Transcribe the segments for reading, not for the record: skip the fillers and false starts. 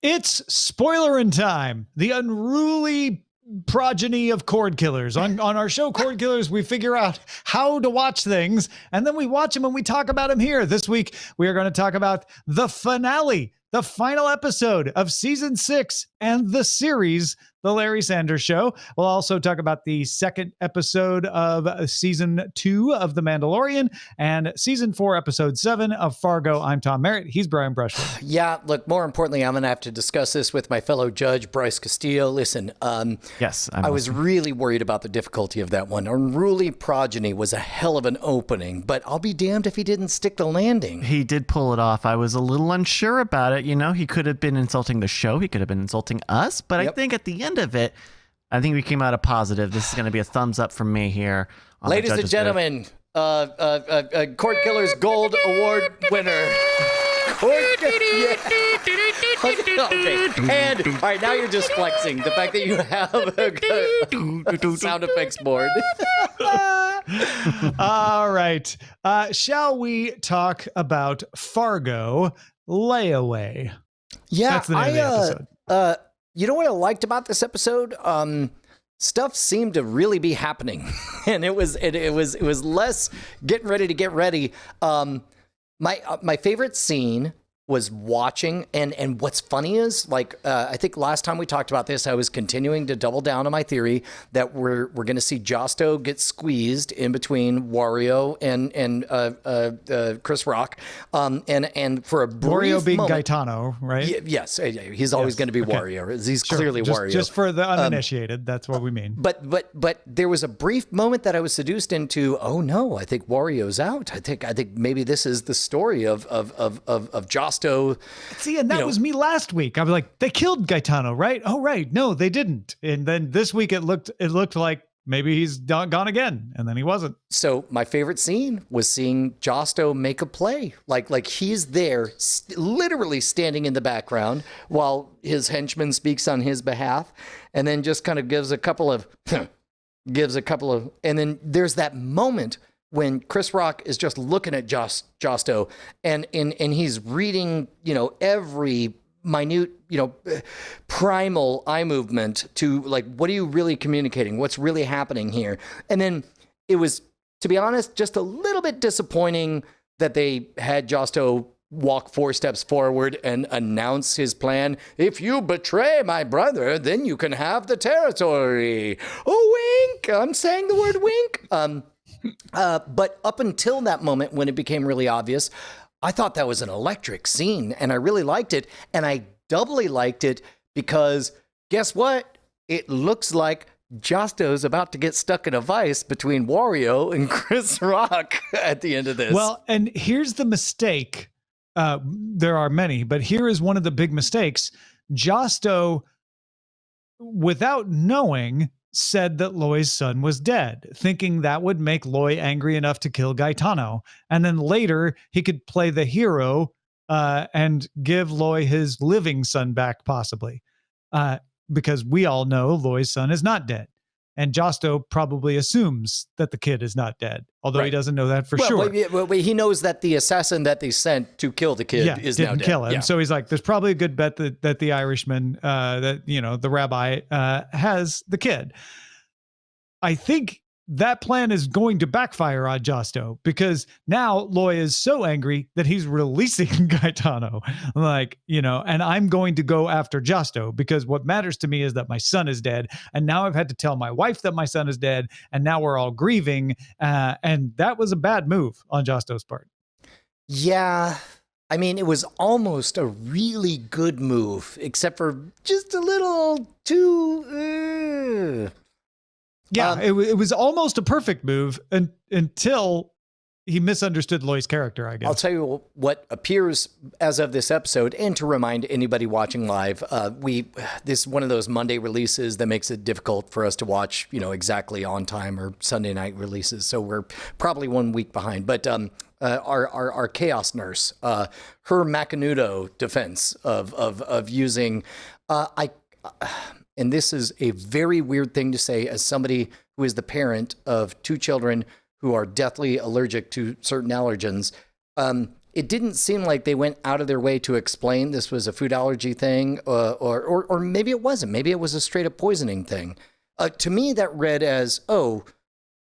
It's Spoilerin time, the unruly progeny of Cordkillers. On our show, Cordkillers, we figure out how to watch things, and then we watch them and we talk about them here. This week, we are going to talk about the finale, the final episode of Season 6 and the series, The Larry Sanders Show. We'll also talk about the second episode of Season 2 of The Mandalorian and Season 4, Episode 7 of Fargo. I'm Tom Merritt. He's Brian Brushwood. Yeah, look, more importantly, I'm going to have to discuss this with my fellow judge, Bryce Castillo. Listen, yes, I was really worried about the difficulty of that one. Unruly progeny was a hell of an opening, but I'll be damned if he didn't stick the landing. He did pull it off. I was a little unsure about it. You know, he could have been insulting the show. He could have been insulting us. But Yep. I think at the end of it, I think we came out a positive. This is going to be a thumbs up from me here. Ladies and gentlemen, Cordkillers Gold Award winner. Okay. And all right, now you're just flexing the fact that you have a sound effects board. All right. Shall we talk about Fargo Layaway? Yeah, That's the name of the episode. You know what I liked about this episode? Stuff seemed to really be happening, and it was less getting ready to get ready. My favorite scene was watching, and what's funny is, like, I think last time we talked about this, I was continuing to double down on my theory that we're going to see Josto get squeezed in between Wario and Chris Rock, and for a brief Wario being moment, Gaetano, right? yes, he's always going to be Wario. He's clearly Wario. Just for the uninitiated, that's what we mean. But there was a brief moment that I was seduced into. Oh no, I think Wario's out. I think maybe this is the story of Josto. See, and that was me last week. I was like, they killed Gaetano, right? Oh, right. No, they didn't. And then this week it looked like maybe he's gone again, and then he wasn't. So my favorite scene was seeing Josto make a play. Like he's there, literally standing in the background while his henchman speaks on his behalf, and then just kind of gives a couple of, and then there's that moment when Chris Rock is just looking at Josto and he's reading, every minute, primal eye movement to, like, what are you really communicating? What's really happening here? And then it was, to be honest, just a little bit disappointing that they had Josto walk 4 steps forward and announce his plan. If you betray my brother, then you can have the territory. Oh, wink. I'm saying the word wink. But up until that moment when it became really obvious, I thought that was an electric scene, and I really liked it. And I doubly liked it because guess what? It looks like Josto's about to get stuck in a vice between Wario and Chris Rock at the end of this. Well, and here's the mistake. There are many, but here is one of the big mistakes. Josto, without knowing, said that Loy's son was dead, thinking that would make Loy angry enough to kill Gaetano. And then later he could play the hero and give Loy his living son back, possibly. Because we all know Loy's son is not dead. And Josto probably assumes that the kid is not dead, although he doesn't know that for sure. Well, he knows that the assassin that they sent to kill the kid is now dead. Didn't kill him. Yeah. So he's like, there's probably a good bet that the Irishman, the rabbi, has the kid. I think that plan is going to backfire on Josto because now Loy is so angry that he's releasing Gaetano. And I'm going to go after Josto because what matters to me is that my son is dead. And now I've had to tell my wife that my son is dead. And now we're all grieving. And that was a bad move on Josto's part. Yeah. I mean, it was almost a really good move, except for just a little too... Yeah, it was almost a perfect move until he misunderstood Loy's character, I guess. I'll tell you what appears as of this episode, and to remind anybody watching live, this is one of those Monday releases that makes it difficult for us to watch, exactly on time, or Sunday night releases. So we're probably 1 week behind. But our chaos nurse, her Macanudo defense of using, and this is a very weird thing to say as somebody who is the parent of 2 children who are deathly allergic to certain allergens. it didn't seem like they went out of their way to explain this was a food allergy thing, or maybe it wasn't. Maybe it was a straight up poisoning thing. To me, that read as, oh,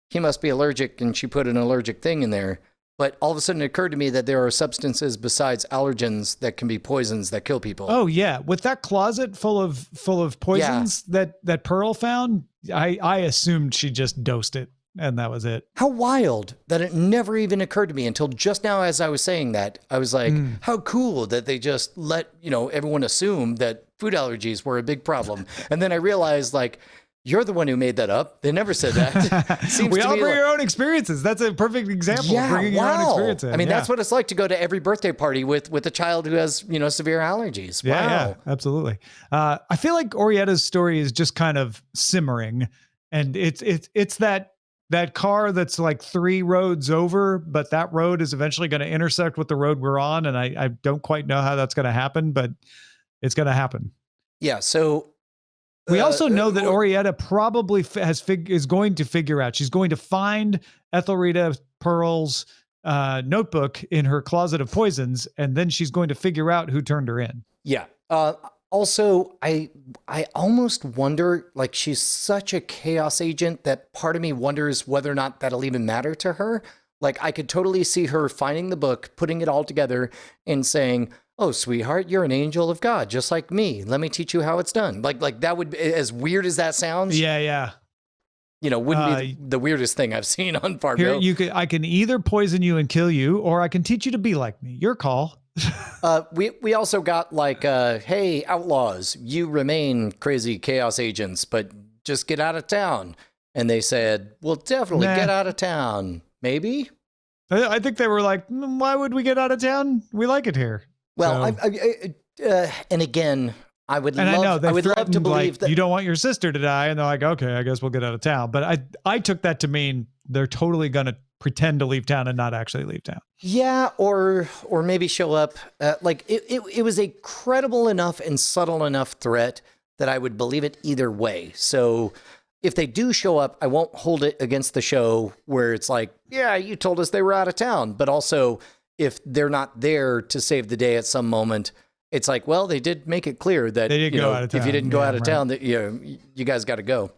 he must be allergic, and she put an allergic thing in there. But all of a sudden it occurred to me that there are substances besides allergens that can be poisons that kill people. Oh yeah, with that closet full of poisons that Pearl found, I assumed she just dosed it and that was it. How wild that it never even occurred to me until just now as I was saying that. I was like, how cool that they just let, everyone assume that food allergies were a big problem. And then I realized, like, you're the one who made that up. They never said that. We all bring our own experiences. That's a perfect example of bringing your own experiences. I mean, that's what it's like to go to every birthday party with a child who has, severe allergies. Wow. Yeah, absolutely. I feel like Orietta's story is just kind of simmering, and it's that car that's like 3 roads over, but that road is eventually going to intersect with the road we're on, and I don't quite know how that's going to happen, but it's going to happen. Yeah. So. We also know that Orietta probably is going to figure out. She's going to find Ethelrita Pearl's notebook in her closet of poisons, and then she's going to figure out who turned her in. Yeah. Also, I almost wonder, like, she's such a chaos agent that part of me wonders whether or not that'll even matter to her. Like, I could totally see her finding the book, putting it all together, and saying, "Oh, sweetheart, you're an angel of God, just like me. Let me teach you how it's done." Like that would, as weird as that sounds. Yeah. Wouldn't be the weirdest thing I've seen on Fargo. Here, I can either poison you and kill you, or I can teach you to be like me. Your call. We also got like, hey, outlaws, you remain crazy chaos agents, but just get out of town. And they said, "We'll definitely get out of town." Maybe. I think they were like, "Why would we get out of town? We like it here." Well, so. And again, I would love to believe that you don't want your sister to die, and they're like, "Okay, I guess we'll get out of town." But I took that to mean they're totally gonna pretend to leave town and not actually leave town. Yeah, or maybe show up. Like it was a credible enough and subtle enough threat that I would believe it either way. So if they do show up, I won't hold it against the show where it's like, "Yeah, you told us they were out of town," but also, if they're not there to save the day at some moment, it's like, well, they did make it clear that they did go out of town. If you didn't go out of town, that you guys got to go.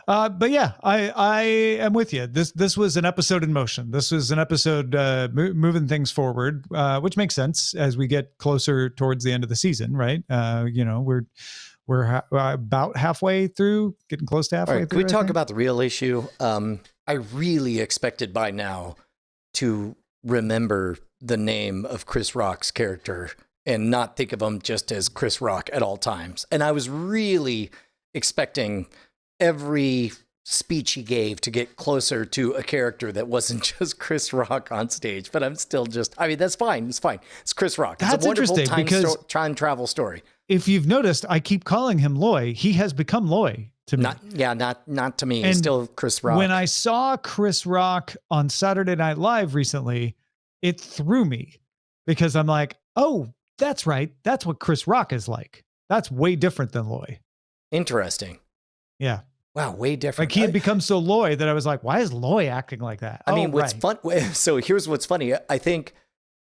But yeah, I am with you. This was an episode in motion. This was an episode moving things forward, which makes sense as we get closer towards the end of the season, right? We're about halfway through, getting close to halfway through. Can we talk about the real issue? I really expected by now to remember the name of Chris Rock's character and not think of him just as Chris Rock at all times. And I was really expecting every speech he gave to get closer to a character that wasn't just Chris Rock on stage. But I'm still that's fine. It's fine. It's Chris Rock. It's a wonderful time travel story. If you've noticed, I keep calling him Loy. He has become Loy to me. Not to me. And it's still Chris Rock. When I saw Chris Rock on Saturday Night Live recently, it threw me because I'm like, oh, that's right. That's what Chris Rock is like. That's way different than Loy. Interesting. Yeah. Wow, way different. Like he had become so Loy that I was like, why is Loy acting like that? I mean, what's fun? So here's what's funny. I think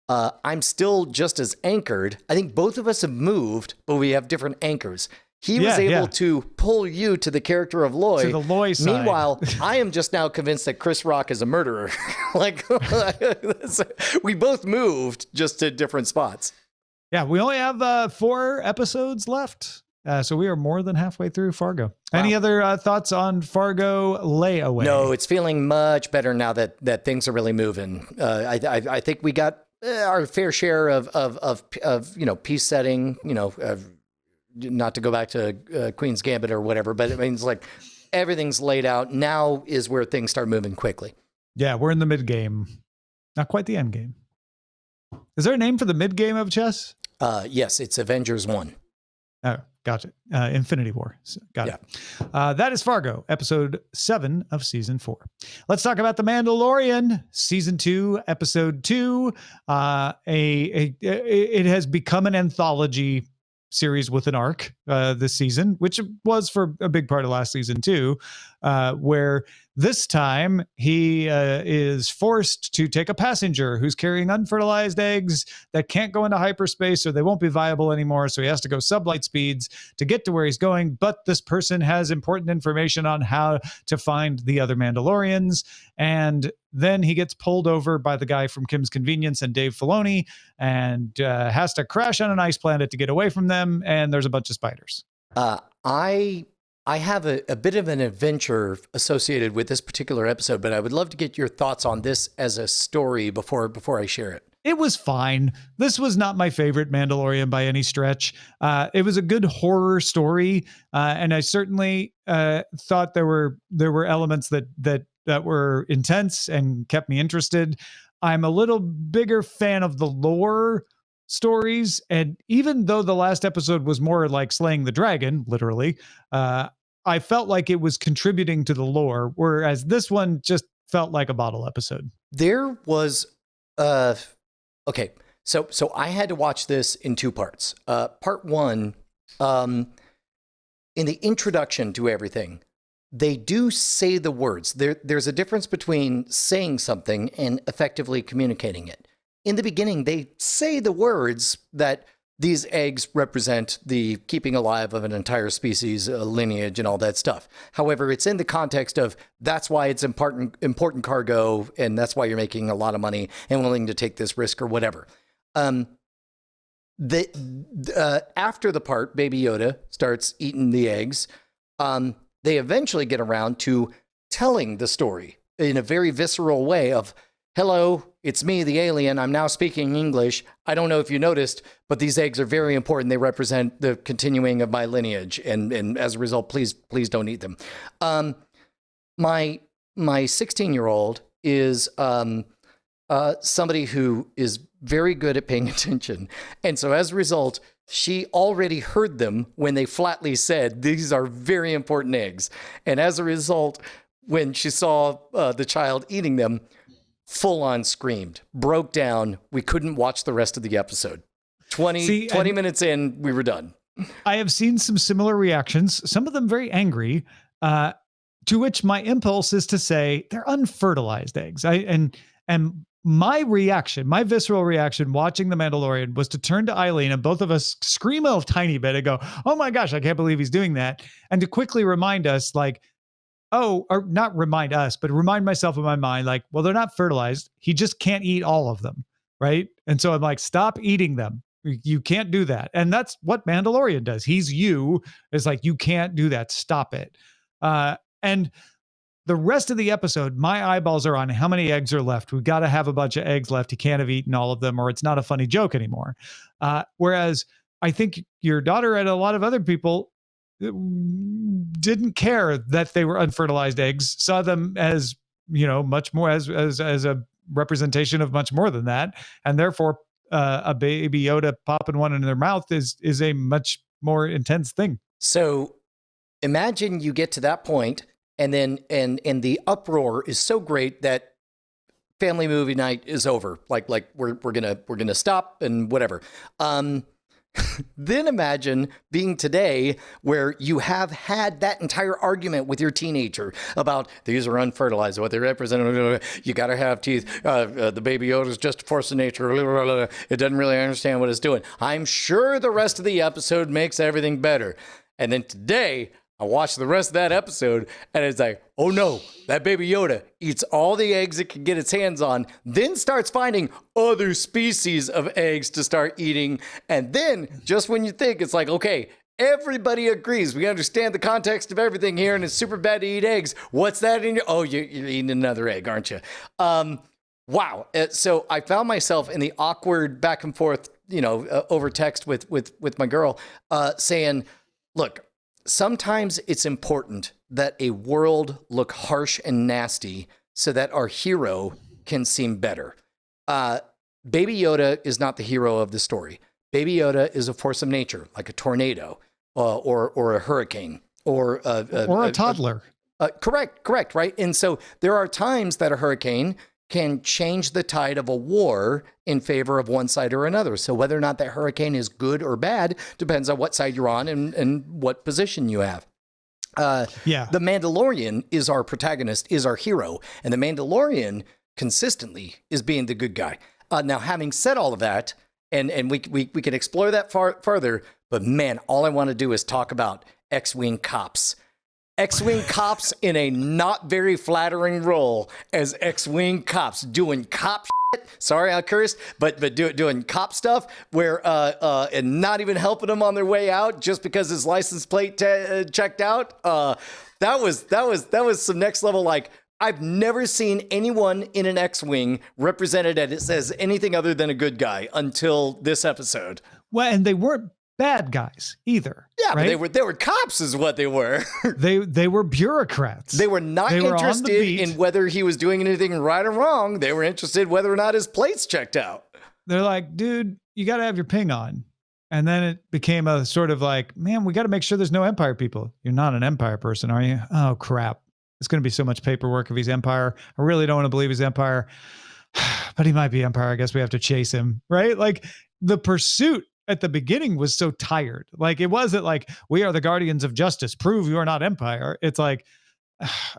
I'm still just as anchored. I think both of us have moved, but we have different anchors. He was able to pull you to the character of Loy. To the Loy side. Meanwhile, I am just now convinced that Chris Rock is a murderer. Like, we both moved just to different spots. Yeah, we only have 4 episodes left. So we are more than halfway through Fargo. Wow. Any other thoughts on Fargo layaway? No, it's feeling much better now that things are really moving. I think we got our fair share of piece setting, not to go back to Queen's Gambit or whatever, but it means like everything's laid out. Now is where things start moving quickly. Yeah, we're in the mid game. Not quite the end game. Is there a name for the mid game of chess? Yes, it's Avengers 1. Oh, gotcha. Infinity War. Got it. That is Fargo, episode 7 of season 4. Let's talk about The Mandalorian, season 2, episode 2. It has become an anthology series with an arc this season, which was for a big part of last season too, where This time, he is forced to take a passenger who's carrying unfertilized eggs that can't go into hyperspace or they won't be viable anymore. So he has to go sublight speeds to get to where he's going. But this person has important information on how to find the other Mandalorians. And then he gets pulled over by the guy from Kim's Convenience and Dave Filoni and has to crash on an ice planet to get away from them. And there's a bunch of spiders. I have a bit of an adventure associated with this particular episode, but I would love to get your thoughts on this as a story before I share it. It was fine. This was not my favorite Mandalorian by any stretch. It was a good horror story, and I certainly thought there were elements that were intense and kept me interested. I'm a little bigger fan of the lore stories, and even though the last episode was more like slaying the dragon, literally, I felt like it was contributing to the lore, whereas this one just felt like a bottle episode. There was okay, so I had to watch this in two parts. Part one, in the introduction to everything, they do say the words. There's a difference between saying something and effectively communicating it. In the beginning, they say the words that these eggs represent the keeping alive of an entire species, lineage, and all that stuff. However, it's in the context of that's why it's important cargo, and that's why you're making a lot of money and willing to take this risk or whatever. After the part, Baby Yoda starts eating the eggs, they eventually get around to telling the story in a very visceral way of, hello, it's me, the alien. I'm now speaking English. I don't know if you noticed, but these eggs are very important. They represent the continuing of my lineage. And as a result, please don't eat them. My 16-year-old is somebody who is very good at paying attention. And so as a result, she already heard them when they flatly said, these are very important eggs. And as a result, when she saw the child eating them, full on screamed, broke down. We couldn't watch the rest of the episode. 20 minutes in, we were done. I have seen some similar reactions, some of them very angry, to which my impulse is to say they're unfertilized eggs. And my reaction, my visceral reaction watching The Mandalorian was to turn to Eileen and both of us scream a tiny bit and go, oh my gosh, I can't believe he's doing that. And to quickly remind us, like, or not remind us, but remind myself in my mind, like, well, they're not fertilized. He just can't eat all of them, right? And so I'm like, stop eating them. You can't do that. And that's what Mandalorian does. He's you. It's like, you can't do that. Stop it. And the rest of the episode, my eyeballs are on how many eggs are left. We've got to have a bunch of eggs left. He can't have eaten all of them, or it's not a funny joke anymore. Whereas I think your daughter and a lot of other people didn't care that they were unfertilized eggs, saw them as, much more as a representation of much more than that. And therefore a Baby Yoda popping one in their mouth is a much more intense thing. So imagine you get to that point and then, and the uproar is so great that family movie night is over. Like we're going to stop and whatever. Then imagine being today where you have had that entire argument with your teenager about these are unfertilized, what they represent. You got to have teeth. The Baby Yoda is just a force of nature. It doesn't really understand what it's doing. I'm sure the rest of the episode makes everything better. And then today, I watched the rest of that episode and it's like, oh no, that Baby Yoda eats all the eggs it can get its hands on, then starts finding other species of eggs to start eating. And then just when you think it's like, okay, everybody agrees, we understand the context of everything here and it's super bad to eat eggs. What's that in your, oh, you're eating another egg, aren't you? Wow. So I found myself in the awkward back and forth, over text with my girl saying, look, sometimes it's important that a world look harsh and nasty so that our hero can seem better. Baby Yoda is not the hero of the story. Baby Yoda is a force of nature, like a tornado or a hurricane or a toddler. Correct, right? And so there are times that a hurricane can change the tide of a war in favor of one side or another. So whether or not that hurricane is good or bad depends on what side you're on and what position you have. The Mandalorian is our protagonist, is our hero, and the Mandalorian consistently is being the good guy. Now, having said all of that, and we can explore that farther, but man, all I want to do is talk about X-Wing cops. X-Wing cops in a not very flattering role as X-Wing cops doing cop shit. Sorry, I cursed, but doing cop stuff where and not even helping them on their way out just because his license plate checked out. That was some next level. Like, I've never seen anyone in an X-Wing represented as anything other than a good guy until this episode. Well, and they weren't bad guys either. Yeah, right? but they were cops is what they were. they were bureaucrats. They were not interested in whether he was doing anything right or wrong. They were interested whether or not his plates checked out. They're like, dude, you got to have your ping on. And then it became a sort of like, man, we got to make sure there's no Empire people. You're not an Empire person, are you? Oh, crap. It's going to be so much paperwork if he's Empire. I really don't want to believe he's Empire. But he might be Empire. I guess we have to chase him, right? Like, the pursuit at the beginning was so tired. Like, it wasn't like, we are the guardians of justice. Prove you are not Empire. It's like,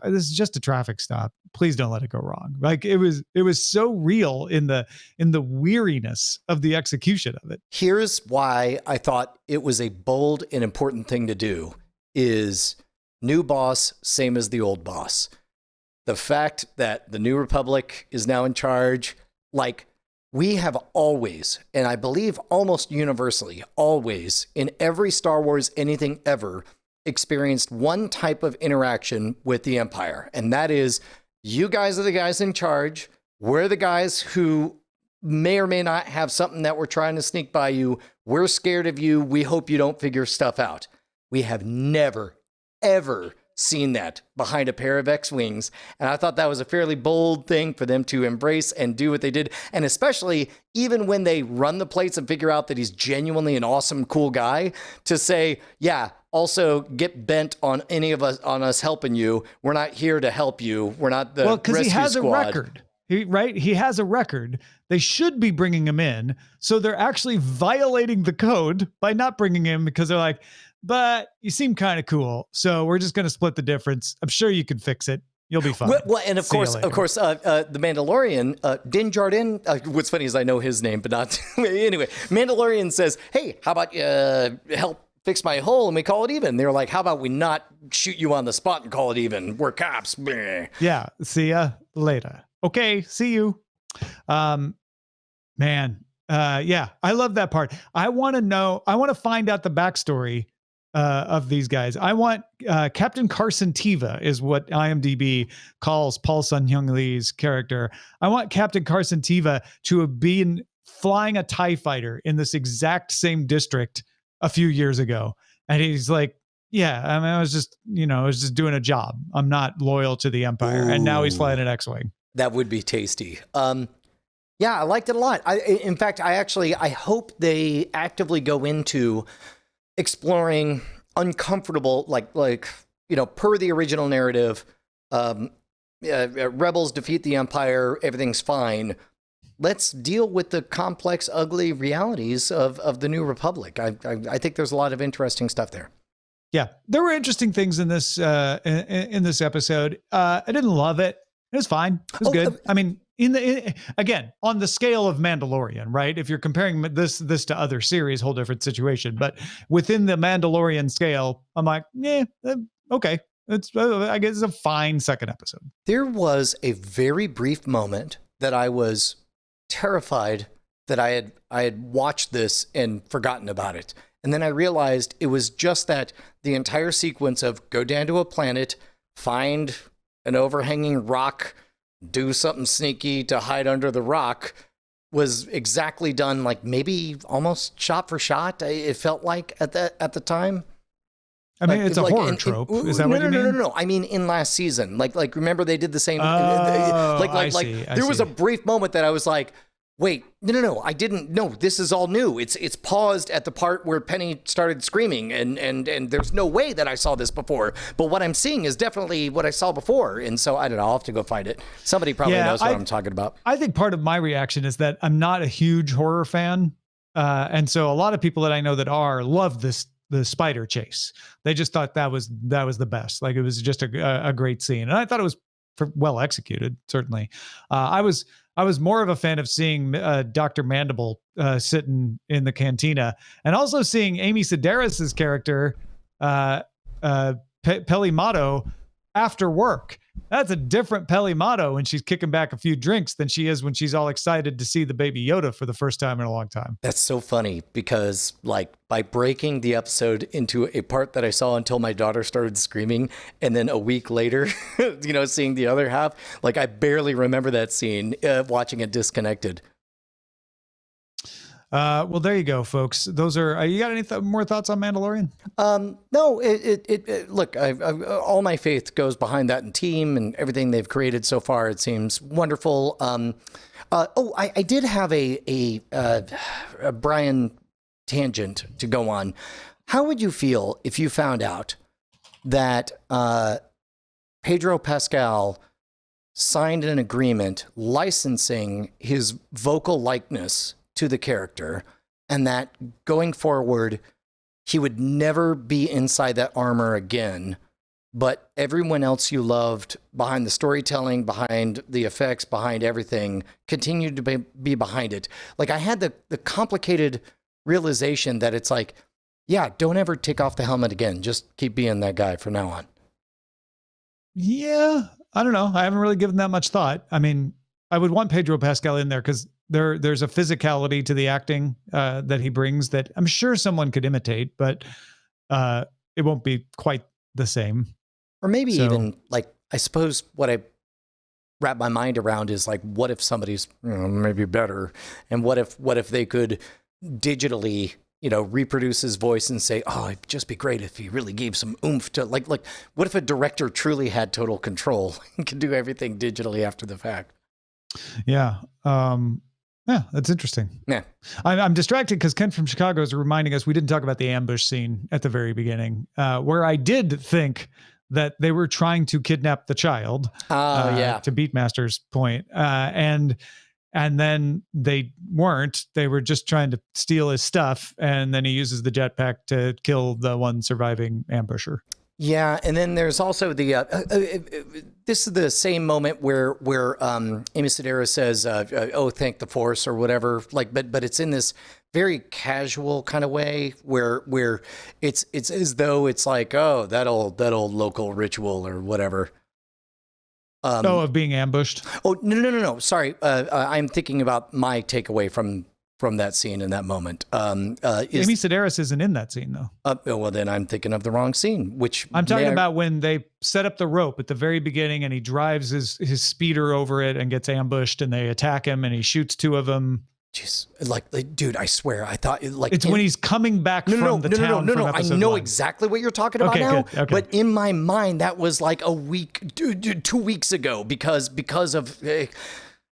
this is just a traffic stop. Please don't let it go wrong. Like, it was so real in the weariness of the execution of it. Here's why I thought it was a bold and important thing to do is new boss, same as the old boss. The fact that the New Republic is now in charge, like, we have always, and I believe almost universally, always, in every Star Wars anything ever, experienced one type of interaction with the Empire. And that is, you guys are the guys in charge. We're the guys who may or may not have something that we're trying to sneak by you. We're scared of you. We hope you don't figure stuff out. We have never, ever seen that behind a pair of X-Wings. And I thought that was a fairly bold thing for them to embrace and do what they did. And especially even when they run the plates and figure out that he's genuinely an awesome, cool guy, to say, yeah, also get bent on any of us, on us helping you. We're not here to help you. We're not the rescue squad. Well, because he has a record. He has a record. They should be bringing him in. So they're actually violating the code by not bringing him, because they're like, but you seem kind of cool, so we're just going to split the difference. I'm sure you can fix it. You'll be fine. Well, and of course, the Mandalorian, Din Djarin. What's funny is I know his name, but not anyway. Mandalorian says, "Hey, how about you help fix my hole and we call it even?" They're like, "How about we not shoot you on the spot and call it even? We're cops." Yeah. See ya later. Okay. See you. Man. Yeah. I love that part. I want to find out the backstory of these guys. I want Captain Carson Teva is what IMDb calls Paul Sun-Hyung Lee's character. I want Captain Carson Teva to have been flying a TIE fighter in this exact same district a few years ago. And he's like, yeah, I mean, I was just doing a job. I'm not loyal to the Empire. Ooh. And now he's flying an X-Wing. That would be tasty. Yeah, I liked it a lot. In fact, I hope they actively go into exploring uncomfortable, like per the original narrative, rebels defeat the Empire, everything's fine. Let's deal with the complex, ugly realities of the New Republic. I think there's a lot of interesting stuff there. Yeah, there were interesting things in this in this episode. I didn't love it. It was fine. It was good. I mean, again, on the scale of Mandalorian, right? If you're comparing this to other series, whole different situation. But within the Mandalorian scale, I'm like, yeah, okay. I guess it's a fine second episode. There was a very brief moment that I was terrified that I had watched this and forgotten about it. And then I realized it was just that the entire sequence of go down to a planet, find an overhanging rock, do something sneaky to hide under the rock was exactly done, like maybe almost shot for shot. It felt like at the time. I mean, it's a horror trope. Is that what you mean? No. I mean, in last season, like remember they did the same. I there was a brief moment that I was like, wait, no, I didn't. No, this is all new. It's paused at the part where Penny started screaming, and there's no way that I saw this before. But what I'm seeing is definitely what I saw before, and so I don't know. I'll have to go find it. Somebody probably knows what I'm talking about. I think part of my reaction is that I'm not a huge horror fan, and so a lot of people that I know that are love this the spider chase. They just thought that was the best. Like, it was just a great scene, and I thought it was well executed. Certainly, I was more of a fan of seeing Dr. Mandible sitting in the cantina, and also seeing Amy Sedaris's character, Pelimato, after work. That's a different Pelimato when she's kicking back a few drinks than she is when she's all excited to see the baby Yoda for the first time in a long time. That's so funny because, like, by breaking the episode into a part that I saw until my daughter started screaming, and then a week later, seeing the other half, like, I barely remember that scene watching it disconnected. Well, there you go, folks. Those are, you got any more thoughts on Mandalorian? No, look, all my faith goes behind that team and everything they've created so far. It seems wonderful. I did have a Brian tangent to go on. How would you feel if you found out that Pedro Pascal signed an agreement licensing his vocal likeness to the character, and that going forward, he would never be inside that armor again, but everyone else you loved behind the storytelling, behind the effects, behind everything, continued to be behind it? Like, I had the complicated realization that it's like, yeah, don't ever take off the helmet again. Just keep being that guy from now on. Yeah, I don't know. I haven't really given that much thought. I mean, I would want Pedro Pascal in there because there's a physicality to the acting that he brings that I'm sure someone could imitate, but it won't be quite the same. Or maybe even, like, I suppose what I wrap my mind around is, like, what if somebody's maybe better, and what if they could digitally reproduce his voice and say, oh, it'd just be great if he really gave some oomph to, like what if a director truly had total control and could do everything digitally after the fact? Yeah. Yeah, that's interesting. Yeah. I'm distracted because Ken from Chicago is reminding us we didn't talk about the ambush scene at the very beginning, where I did think that they were trying to kidnap the child. To Beatmaster's point. And then they weren't. They were just trying to steal his stuff, and then he uses the jetpack to kill the one surviving ambusher. Yeah, and then there's also the this is the same moment where Amy Sedaris says, "Oh, thank the Force" or whatever. Like, but it's in this very casual kind of way where it's as though it's like, oh, that old local ritual or whatever. Of being ambushed. Oh, no. Sorry, I'm thinking about my takeaway from that scene in that moment. Amy Sedaris isn't in that scene, though. Well, then I'm thinking of the wrong scene, which I'm talking about when they set up the rope at the very beginning and he drives his speeder over it and gets ambushed and they attack him and he shoots two of them. Jeez, like, dude, I swear, I thought it's when he's coming back from the town. No. I know exactly what you're talking about now. Good. Okay. But in my mind, that was like a week, 2 weeks ago because of.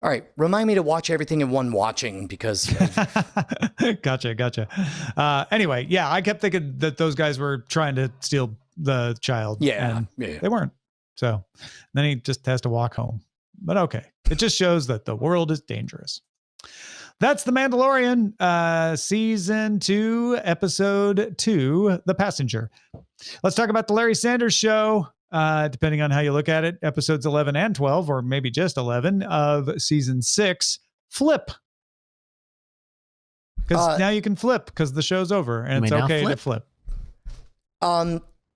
All right, remind me to watch everything in one watching because. Gotcha. Anyway, yeah, I kept thinking that those guys were trying to steal the child. Yeah. They weren't. So then he just has to walk home. But okay, it just shows that the world is dangerous. That's The Mandalorian, season 2, episode 2, The Passenger. Let's talk about the Larry Sanders Show. Depending on how you look at it, episodes 11 and 12, or maybe just 11 of season 6, flip. Because now you can flip because the show's over and it's okay to flip.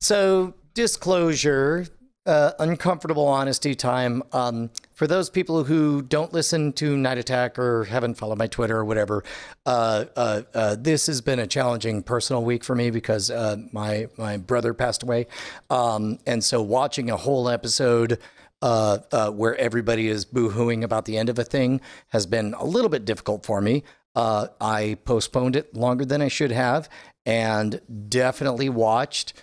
So disclosure, uncomfortable honesty time. For those people who don't listen to Night Attack or haven't followed my Twitter or whatever, this has been a challenging personal week for me because my brother passed away. And so watching a whole episode where everybody is boo-hooing about the end of a thing has been a little bit difficult for me. I postponed it longer than I should have and definitely watched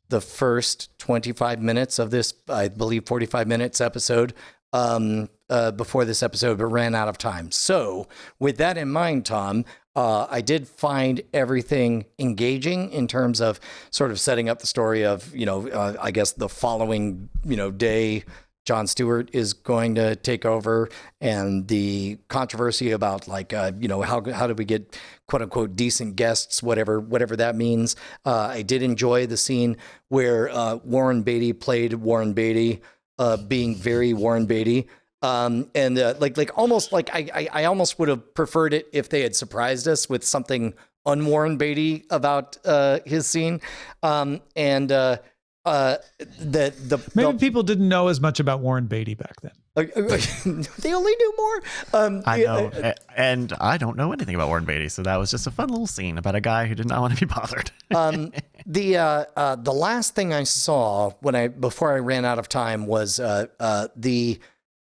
the first 25 minutes of this, I believe 45 minutes episode before this episode, but ran out of time. So with that in mind, Tom, I did find everything engaging in terms of sort of setting up the story of, I guess the following, day Jon Stewart is going to take over, and the controversy about how do we get quote unquote decent guests, whatever that means. I did enjoy the scene where Warren Beatty played Warren Beatty, being very Warren Beatty. Almost like I almost would have preferred it if they had surprised us with something un-Warren Beatty about his scene. Maybe people didn't know as much about Warren Beatty back then. They only knew more. I know, and I don't know anything about Warren Beatty, so that was just a fun little scene about a guy who did not want to be bothered. The last thing I saw before I ran out of time was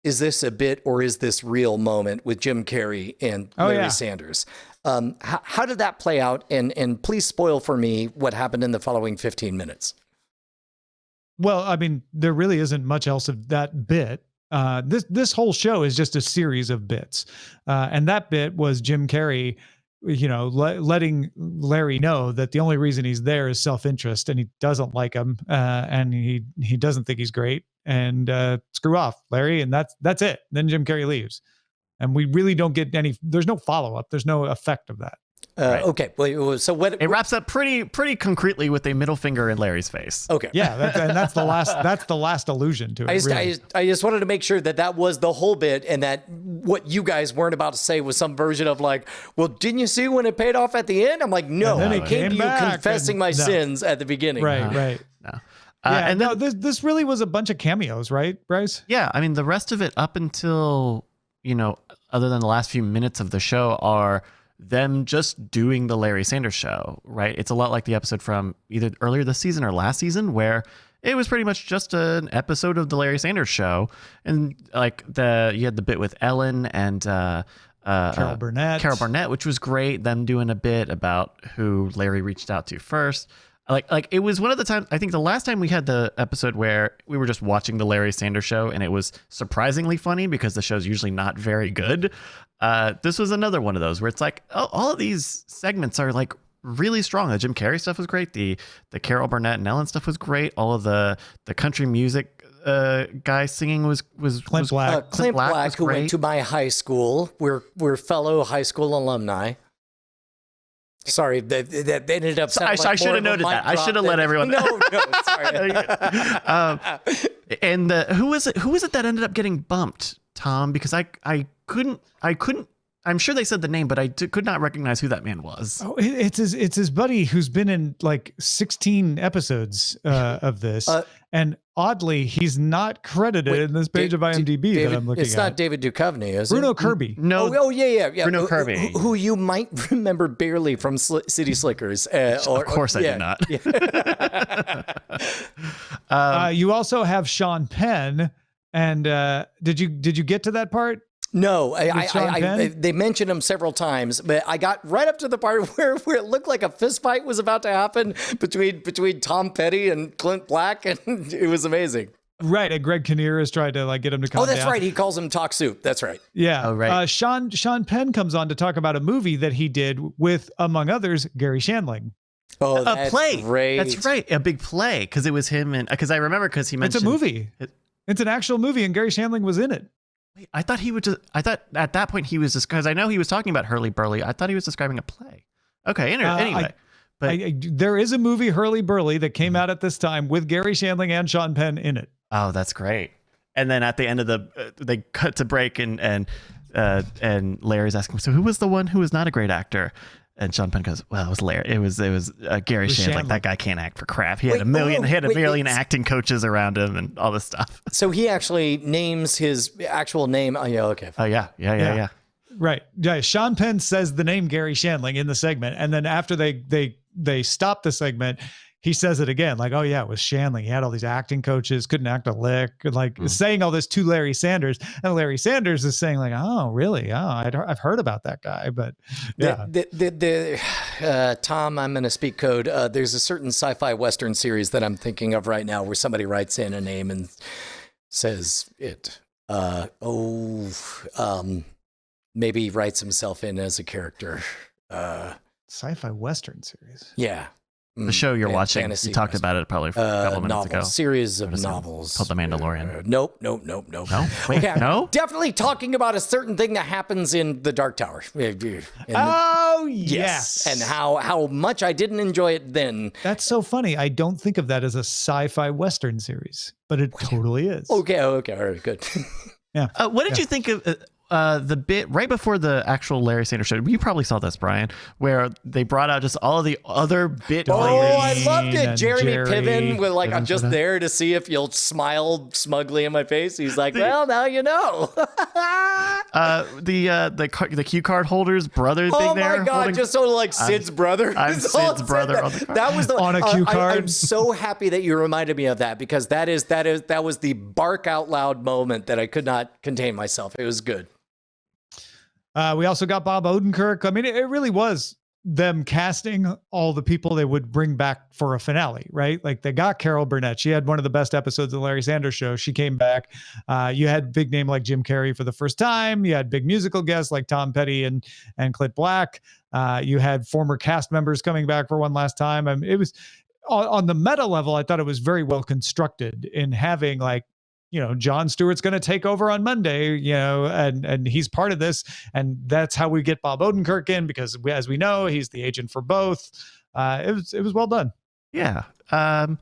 is this a bit or is this real moment with Jim Carrey and Larry Sanders? How did that play out? And please spoil for me what happened in the following 15 minutes. Well, I mean, there really isn't much else of that bit. This whole show is just a series of bits. And that bit was Jim Carrey, letting Larry know that the only reason he's there is self-interest, and he doesn't like him, and he doesn't think he's great, and screw off, Larry. And that's it. Then Jim Carrey leaves. And we really don't get there's no follow-up. There's no effect of that. Right. Okay. So what it wraps up pretty concretely with a middle finger in Larry's face. Okay. Yeah, that's the last allusion to it. I just wanted to make sure that was the whole bit, and that what you guys weren't about to say was some version of like, well, didn't you see when it paid off at the end? I'm like, no, I came to you confessing my sins at the beginning. Right. No. And then this really was a bunch of cameos, right, Bryce? Yeah, I mean, the rest of it up until other than the last few minutes of the show are them just doing the Larry Sanders show, right? It's a lot like the episode from either earlier this season or last season, where it was pretty much just an episode of the Larry Sanders show. And like you had the bit with Ellen and Carol Burnett, which was great. Them doing a bit about who Larry reached out to first. Like it was one of the times, I think the last time we had the episode where we were just watching the Larry Sanders show, and it was surprisingly funny because the show's usually not very good. This was another one of those where it's like, all of these segments are like really strong. The Jim Carrey stuff was great. The Carol Burnett and Ellen stuff was great. All of the country music guy singing was Clint Black. Clint Black, who went to my high school. We're fellow high school alumni. Sorry, that ended up. I should have noted that. I should have let everyone. No, sorry. And who was it that ended up getting bumped, Tom? Because I couldn't. I'm sure they said the name, but I could not recognize who that man was. Oh, it's his buddy who's been in like 16 episodes of this, and oddly, he's not credited in this page of IMDb that I'm looking at. It's not David Duchovny, is it? Bruno Kirby. No. Oh yeah. Bruno Kirby, who you might remember barely from City Slickers. Of course, I did not. Yeah. You also have Sean Penn, and did you get to that part? No, they mentioned him several times, but I got right up to the part where it looked like a fist fight was about to happen between Tom Petty and Clint Black, and it was amazing. Right, and Greg Kinnear is trying to get him to calm down. Oh, that's right. He calls him Talk Soup. That's right. Yeah. Oh, right. Sean Penn comes on to talk about a movie that he did with, among others, Gary Shandling. Oh, a play. Great. That's right. A big play, because it was him, and because I remember because he mentioned it's a movie. It's an actual movie, and Gary Shandling was in it. I thought at that point he was just, because I know he was talking about Hurly Burly. I thought he was describing a play. Okay, anyway. There is a movie, Hurly Burly, that came out at this time with Gary Shandling and Sean Penn in it. Oh, that's great. And then at the end of they cut to break, and Larry's asking, so who was the one who was not a great actor? And Sean Penn goes, well, it was Larry. It was Gary Shandling. That guy can't act for crap. He had a million acting coaches around him and all this stuff. So he actually names his actual name. Oh, yeah, okay. Oh, yeah. Right. Yeah. Sean Penn says the name Gary Shandling in the segment, and then after they stop the segment, he says it again, like, oh yeah, it was Shandling. He had all these acting coaches, couldn't act a lick, and saying all this to Larry Sanders, and Larry Sanders is saying like, oh really? Oh, I've heard about that guy, but yeah. Tom, I'm going to speak code. There's a certain sci-fi Western series that I'm thinking of right now where somebody writes in a name and says it. Maybe writes himself in as a character. Sci-fi Western series. Yeah. The show you're watching, fantasy you talked about it probably a couple minutes ago. Series of novels. Called The Mandalorian. Nope. No? Wait, Okay, no? definitely talking about a certain thing that happens in the Dark Tower. Oh, yes. And how much I didn't enjoy it then. That's so funny. I don't think of that as a sci-fi Western series, but it totally is. Okay, all right, good. Yeah. What did you think of the bit right before the actual Larry Sanders show? You probably saw this, Brian, where they brought out just all of the other bit Oh, players. I loved it. and Jeremy Jerry Piven with like, I'm Piven's just with it. there to see if you'll smile smugly in my face. He's like, well, now you know. The cue card holders brother Oh thing there. my God, holding- just sort of like Sid's brother. I'm It's all Sid's said brother that. on the card. That was the On a cue card. I'm so happy that you reminded me of that because that was the bark out loud moment that I could not contain myself. It was good. We also got Bob Odenkirk. I mean, it really was them casting all the people they would bring back for a finale, right? Like they got Carol Burnett. She had one of the best episodes of the Larry Sanders Show. She came back. You had big name like Jim Carrey for the first time. You had big musical guests like Tom Petty and Clint Black. You had former cast members coming back for one last time. I mean, it was on the meta level. I thought it was very well constructed in having like, Jon Stewart's going to take over on Monday, and he's part of this. And that's how we get Bob Odenkirk in because as we know, he's the agent for both. It was well done. Yeah. And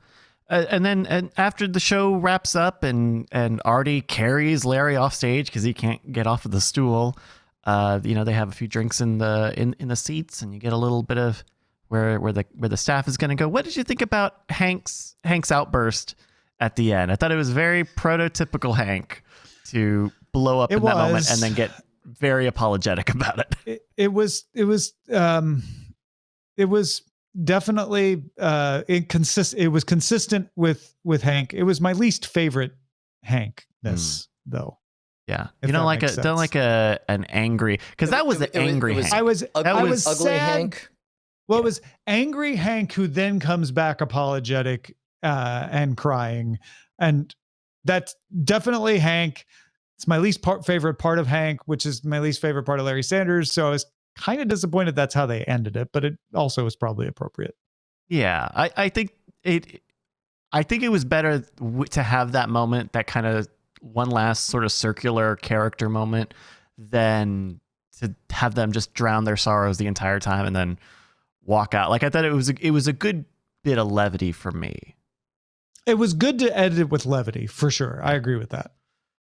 then after the show wraps up and Artie carries Larry off stage because he can't get off of the stool, they have a few drinks in the seats and you get a little bit of where the staff is going to go. What did you think about Hank's outburst at the end? I thought it was very prototypical Hank to blow up in that moment and then get very apologetic about it. It was definitely inconsistent. It was consistent with Hank. It was my least favorite Hankness though. Yeah, If you don't that like makes an angry because that was the angry Hank. I was Ugly sad. Hank. Well, it was angry Hank who then comes back apologetic and crying. And that's definitely Hank. It's my least favorite part of Hank, which is my least favorite part of Larry Sanders. So I was kind of disappointed that's how they ended it, but it also was probably appropriate. Yeah, I think it was better to have that moment, that kind of one last sort of circular character moment, than to have them just drown their sorrows the entire time and then walk out. Like I thought it was a good bit of levity for me. It was good to edit it with levity, for sure. I agree with that.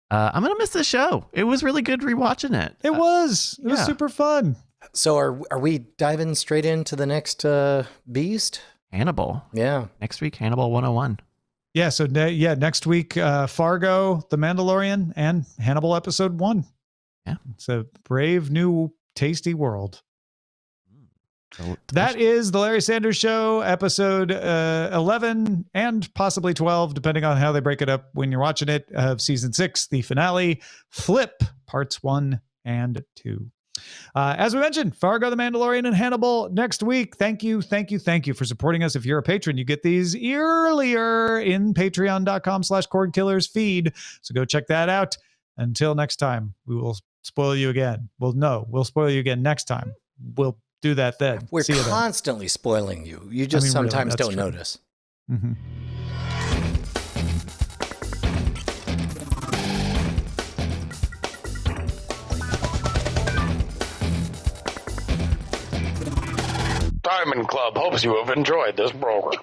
I'm going to miss the show. It was really good rewatching it. It was super fun. So are we diving straight into the next beast? Hannibal. Yeah. Next week, Hannibal 101. Yeah. So next week, Fargo, The Mandalorian, and Hannibal episode 1. Yeah. It's a brave new tasty world. So, That is the Larry Sanders Show, episode 11 and possibly 12, depending on how they break it up when you're watching it, of season 6, the finale, Flip, parts 1 and 2. As we mentioned, Fargo, The Mandalorian, and Hannibal next week. Thank you for supporting us. If you're a patron, you get these earlier in patreon.com/Cordkillers feed. So go check that out. Until next time, we will spoil you again. We'll spoil you again next time. We'll do that then. We're See you then. constantly spoiling you. You just really, sometimes that's don't true. notice. Mm-hmm. Diamond Club hopes you have enjoyed this program.